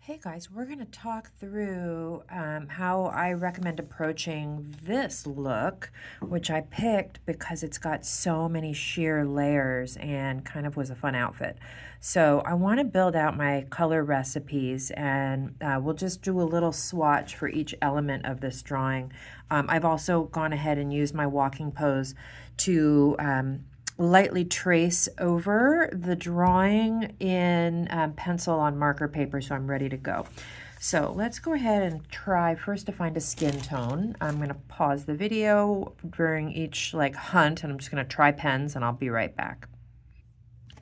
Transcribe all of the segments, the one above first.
Hey guys, we're going to talk through how I recommend approaching this look, which I picked because it's got so many sheer layers and kind of was a fun outfit. So I want to build out my color recipes, and we'll just do a little swatch for each element of this drawing. I've also gone ahead and used my walking pose to lightly trace over the drawing in pencil on marker paper, so I'm ready to go. So let's go ahead and try first to find a skin tone. I'm going to pause the video during each hunt, and I'm just going to try pens, and I'll be right back.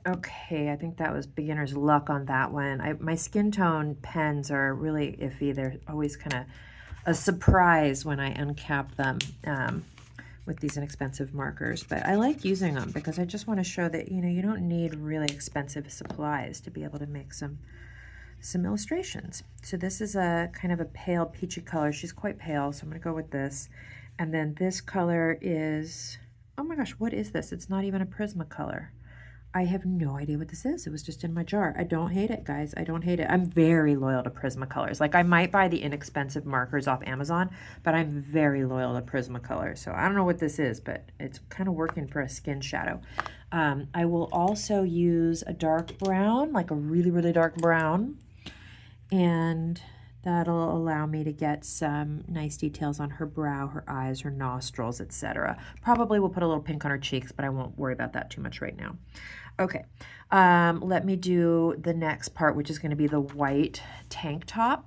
Okay, I think that was beginner's luck on that one. My skin tone pens are really iffy. They're always kind of a surprise when I uncap them. With these inexpensive markers, but I like using them because I just want to show that, you don't need really expensive supplies to be able to make some illustrations. So this is a kind of a pale peachy color. She's quite pale, so I'm going to go with this. And then this color is, oh my gosh, what is this? It's not even a Prismacolor. I have no idea what this is. It was just in my jar. I don't hate it, guys. I don't hate it. I'm very loyal to Prismacolors. Like, I might buy the inexpensive markers off Amazon, but I'm very loyal to Prismacolor. So I don't know what this is, but it's kind of working for a skin shadow. I will also use a dark brown, like a really, really dark brown. And that'll allow me to get some nice details on her brow, her eyes, her nostrils, etc. Probably will put a little pink on her cheeks, but I won't worry about that too much right now. Okay, let me do the next part, which is going to be the white tank top.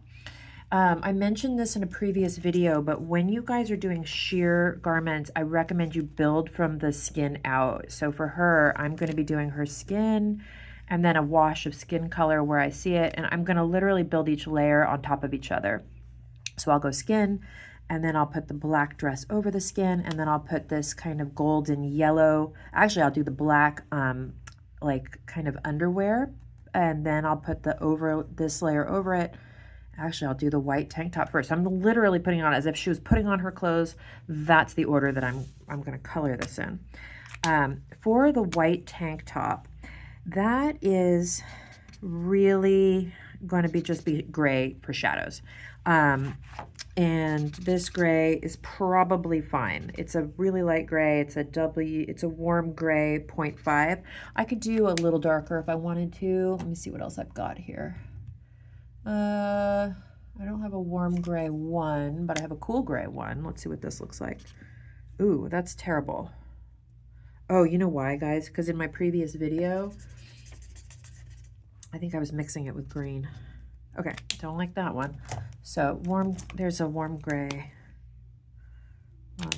I mentioned this in a previous video, but when you guys are doing sheer garments, I recommend you build from the skin out. So for her, I'm going to be doing her skin and then a wash of skin color where I see it, and I'm going to literally build each layer on top of each other. So I'll go skin, and then I'll put the black dress over the skin, and then I'll put this kind of golden yellow. Actually, I'll do the black like kind of underwear, and then I'll put this layer over it. Actually, I'll do the white tank top first. I'm literally putting it on as if she was putting on her clothes. That's the order that I'm going to color this in. For the white tank top, that is really going to just be gray for shadows. And this gray is probably fine. It's a really light gray. It's a warm gray 0.5. I could do a little darker if I wanted to. Let me see what else I've got here. I don't have a warm gray 1, but I have a cool gray 1. Let's see what this looks like. Ooh, that's terrible. Oh, you know why, guys? Because in my previous video, I think I was mixing it with green. Okay, don't like that one. So there's a warm gray.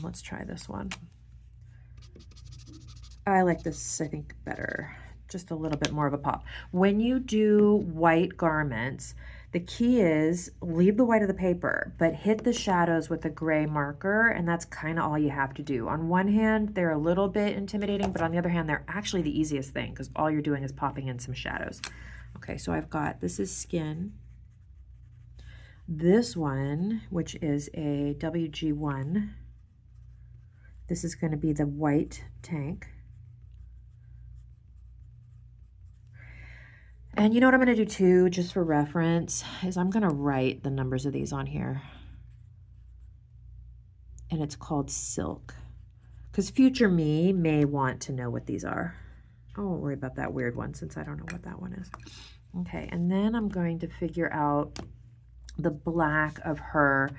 Let's try this one. I like this, I think, better. Just a little bit more of a pop. When you do white garments, the key is leave the white of the paper, but hit the shadows with a gray marker, and that's kind of all you have to do. On one hand, they're a little bit intimidating, but on the other hand, they're actually the easiest thing because all you're doing is popping in some shadows. Okay, so this is skin. This one, which is a WG1, this is going to be the white tank. And you know what I'm going to do too, just for reference, is I'm going to write the numbers of these on here. And it's called silk. Because future me may want to know what these are. I won't worry about that weird one since I don't know what that one is. Okay, and then I'm going to figure out the black of her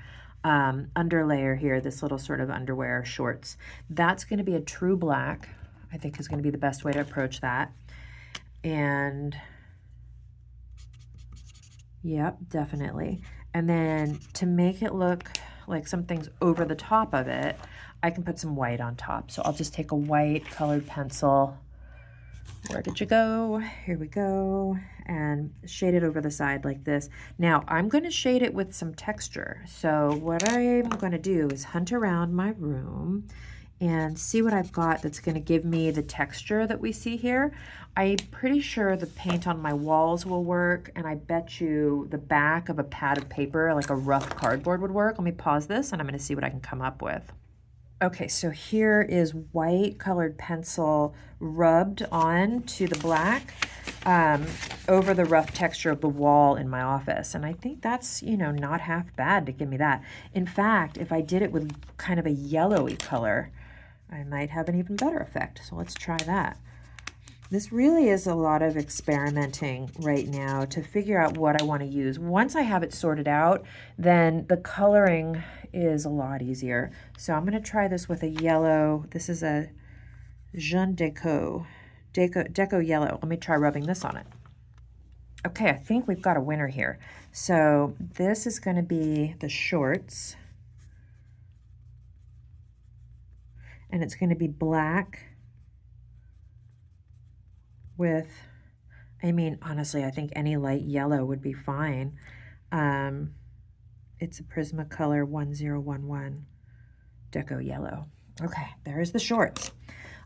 underlayer here, this little sort of underwear shorts. That's going to be a true black, I think is going to be the best way to approach that. And yep, definitely. And then to make it look like something's over the top of it, I can put some white on top. So I'll just take a white colored pencil. Where did you go? Here we go. And shade it over the side like this. Now, I'm going to shade it with some texture. So what I'm going to do is hunt around my room and see what I've got that's going to give me the texture that we see here. I'm pretty sure the paint on my walls will work, and I bet you the back of a pad of paper, like a rough cardboard, would work. Let me pause this, and I'm going to see what I can come up with. Okay, so here is white colored pencil rubbed on to the black um, over the rough texture of the wall in my office. And I think that's, not half bad to give me that. In fact, if I did it with kind of a yellowy color, I might have an even better effect. So let's try that. This really is a lot of experimenting right now to figure out what I want to use. Once I have it sorted out, then the coloring is a lot easier. So I'm going to try this with a yellow. This is a Jeune Deco yellow. Let me try rubbing this on it. Okay, I think we've got a winner here. So this is going to be the shorts. And it's going to be black with, honestly, I think any light yellow would be fine. It's a Prismacolor 1011 Deco Yellow. Okay, there's the shorts.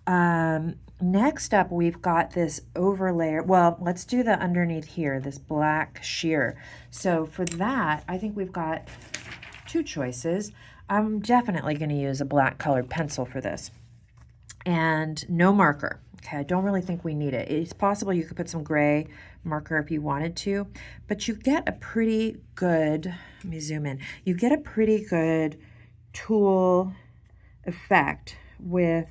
Next up, we've got this overlay. Well, let's do the underneath here, this black sheer. So for that, I think we've got two choices. I'm definitely going to use a black colored pencil for this. And no marker. Okay, I don't really think we need it. It's possible you could put some gray marker if you wanted to, but you get a pretty good, let me zoom in, you get a pretty good tool effect with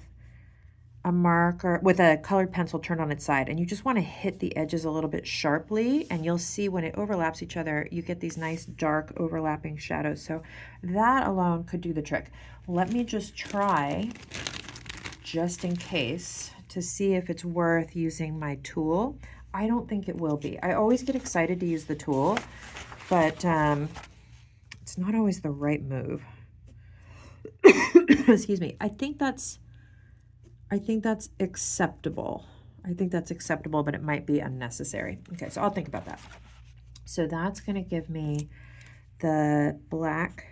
a marker, with a colored pencil turned on its side, and you just want to hit the edges a little bit sharply, and you'll see when it overlaps each other, you get these nice dark overlapping shadows. So that alone could do the trick. Let me just try, just in case, to see if it's worth using my tool. I don't think it will be. I always get excited to use the tool, but it's not always the right move. Excuse me. I think that's acceptable. I think that's acceptable, but it might be unnecessary. Okay, so I'll think about that. So that's going to give me the black,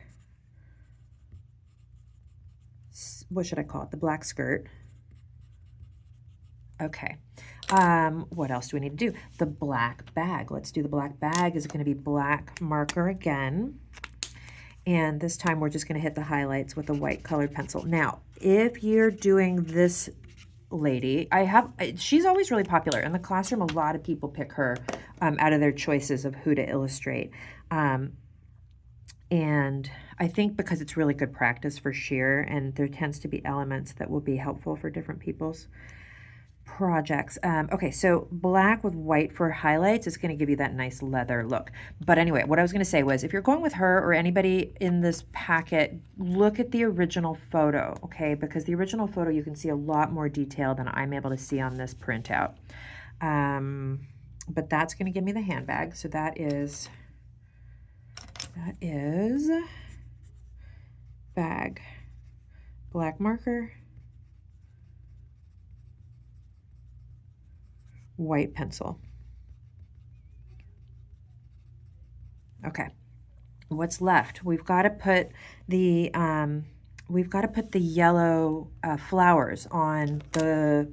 what should I call it? The black skirt. Okay. What else do we need to do? The black bag. Let's do the black bag. Is it going to be black marker again? And this time we're just going to hit the highlights with a white colored pencil. Now, if you're doing this lady, she's always really popular. In the classroom, a lot of people pick her out of their choices of who to illustrate. And I think because it's really good practice for sheer, and there tends to be elements that will be helpful for different people's projects. Okay, so black with white for highlights is going to give you that nice leather look. But anyway, what I was going to say was, if you're going with her or anybody in this packet, look at the original photo, okay? Because the original photo, you can see a lot more detail than I'm able to see on this printout. But that's going to give me the handbag. So that is bag, black marker, white pencil. Okay, what's left? We've got to put the yellow flowers on the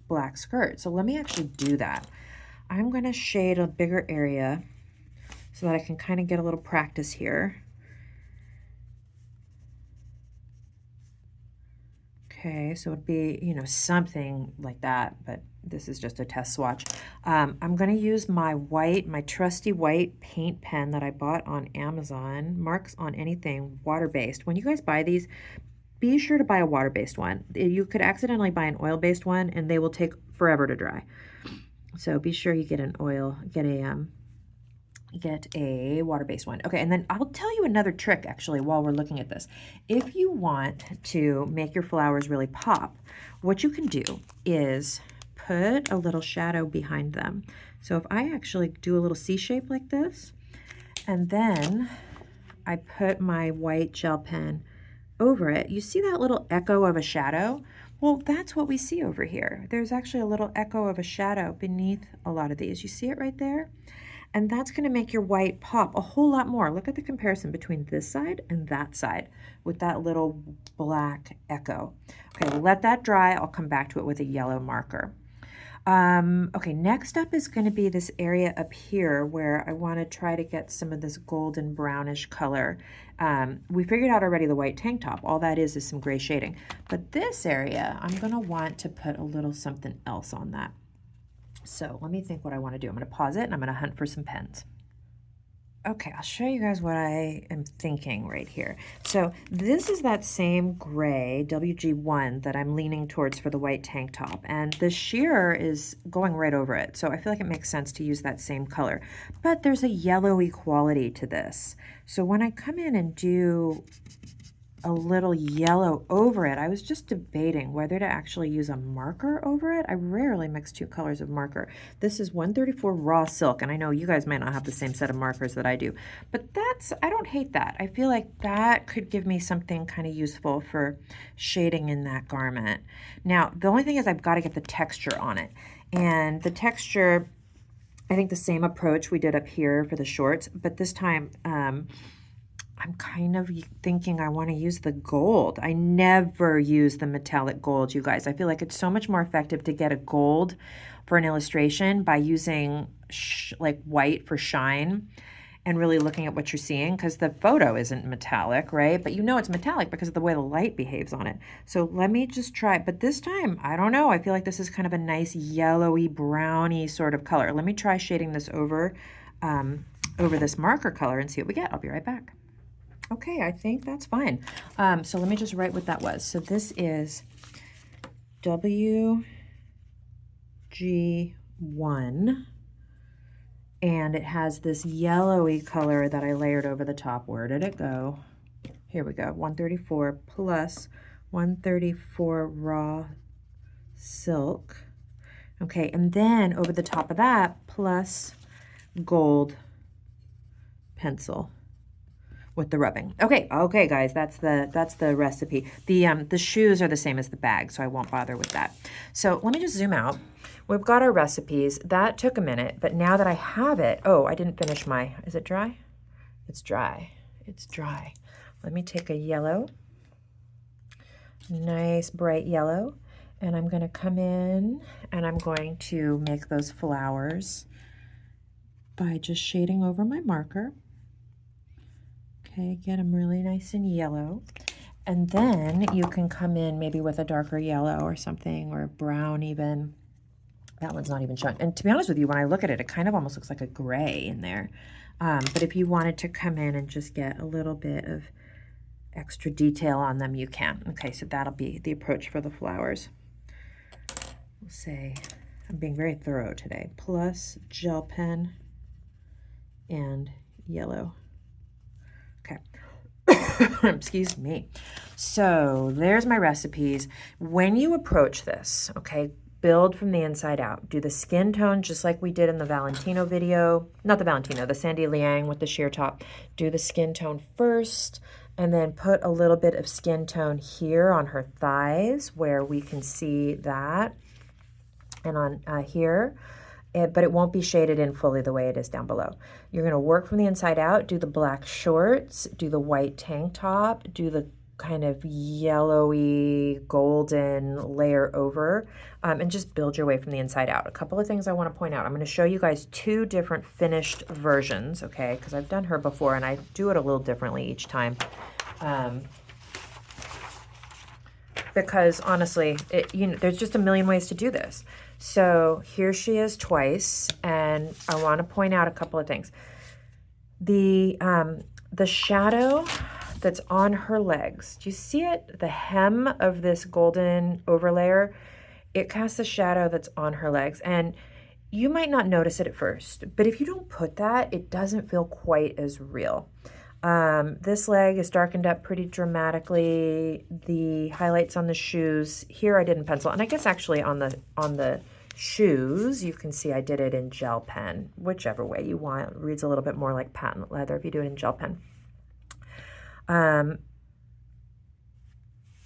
black skirt. So let me actually do that. I'm going to shade a bigger area so that I can kind of get a little practice here. Okay, so it'd be, something like that, but this is just a test swatch. I'm going to use my trusty white paint pen that I bought on Amazon. Marks on anything water-based. When you guys buy these, be sure to buy a water-based one. You could accidentally buy an oil-based one, and they will take forever to dry. So be sure you get get a water-based one. Okay, and then I'll tell you another trick actually while we're looking at this. If you want to make your flowers really pop, what you can do is put a little shadow behind them. So if I actually do a little C shape like this, and then I put my white gel pen over it, you see that little echo of a shadow? Well, that's what we see over here. There's actually a little echo of a shadow beneath a lot of these. You see it right there? And that's going to make your white pop a whole lot more. Look at the comparison between this side and that side with that little black echo. Okay, we'll let that dry. I'll come back to it with a yellow marker. Okay, next up is going to be this area up here where I want to try to get some of this golden brownish color. We figured out already the white tank top. All that is some gray shading. But this area, I'm going to want to put a little something else on that. So let me think what I want to do. I'm going to pause it and I'm going to hunt for some pens. Okay, I'll show you guys what I am thinking right here. So this is that same gray WG1 that I'm leaning towards for the white tank top, and the sheer is going right over it. So I feel like it makes sense to use that same color, but there's a yellowy quality to this. So when I come in and do a little yellow over it, I was just debating whether to actually use a marker over it. I rarely mix two colors of marker. This is 134 raw silk, and I know you guys might not have the same set of markers that I do, but I don't hate that. I feel like that could give me something kind of useful for shading in that garment. Now, the only thing is I've got to get the texture on it, and the texture, I think the same approach we did up here for the shorts, but this time, I'm kind of thinking I want to use the gold. I never use the metallic gold, you guys. I feel like it's so much more effective to get a gold for an illustration by using like white for shine and really looking at what you're seeing, because the photo isn't metallic, right? But you know it's metallic because of the way the light behaves on it. So let me just try, but this time, I don't know. I feel like this is kind of a nice yellowy, browny sort of color. Let me try shading this over this marker color and see what we get. I'll be right back. Okay, I think that's fine. So let me just write what that was. So this is WG1, and it has this yellowy color that I layered over the top. Where did it go? Here we go, 134 plus 134 raw silk. Okay, and then over the top of that, plus gold pencil with the rubbing. Okay, guys, that's the recipe. The shoes are the same as the bag, so I won't bother with that. So let me just zoom out. We've got our recipes. That took a minute, but now that I have it, oh, I didn't finish is it dry? It's dry. It's dry. Let me take a yellow, nice bright yellow, and I'm going to come in and I'm going to make those flowers by just shading over my marker. Okay, get them really nice and yellow. And then you can come in maybe with a darker yellow or something, or brown even. That one's not even showing. And to be honest with you, when I look at it, it kind of almost looks like a gray in there. But if you wanted to come in and just get a little bit of extra detail on them, you can. Okay, so that'll be the approach for the flowers. We'll say, I'm being very thorough today, plus gel pen and yellow. Excuse me. So there's my recipes. When you approach this, okay, build from the inside out. Do the skin tone just like we did in the Valentino video. Not the Valentino, the Sandy Liang with the sheer top. Do the skin tone first, and then put a little bit of skin tone here on her thighs where we can see that, and on here. But it won't be shaded in fully the way it is down below. You're going to work from the inside out, do the black shorts, do the white tank top, do the kind of yellowy golden layer over, and just build your way from the inside out. A couple of things I want to point out. I'm going to show you guys two different finished versions, okay, because I've done her before and I do it a little differently each time. Because honestly, there's just a million ways to do this. So here she is twice, and I want to point out a couple of things. The shadow that's on her legs, do you see it? The hem of this golden overlayer, it casts a shadow that's on her legs, and you might not notice it at first, but if you don't put that, it doesn't feel quite as real. This leg is darkened up pretty dramatically. The highlights on the shoes, here I didn't pencil, and I guess actually on the shoes, you can see I did it in gel pen, whichever way you want. It reads a little bit more like patent leather if you do it in gel pen.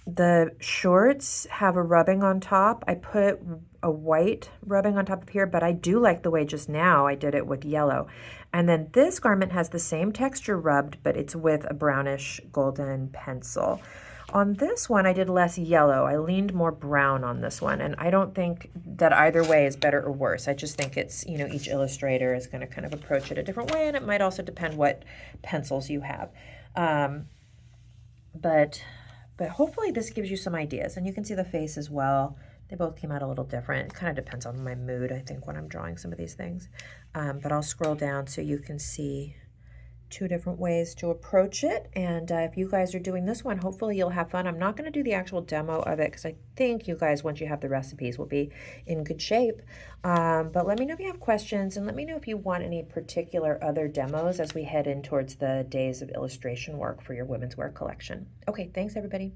The shorts have a rubbing on top. I put a white rubbing on top of here, but I do like the way just now I did it with yellow. And then this garment has the same texture rubbed, but it's with a brownish golden pencil. On this one, I did less yellow. I leaned more brown on this one, and I don't think that either way is better or worse. I just think it's, you know, each illustrator is going to kind of approach it a different way, and it might also depend what pencils you have. But hopefully this gives you some ideas, and you can see the face as well. They both came out a little different. It kind of depends on my mood, I think, when I'm drawing some of these things. But I'll scroll down so you can see two different ways to approach it. And if you guys are doing this one, hopefully you'll have fun. I'm not going to do the actual demo of it because I think you guys, once you have the recipes, will be in good shape. But let me know if you have questions, and let me know if you want any particular other demos as we head in towards the days of illustration work for your women's wear collection. Okay, thanks everybody.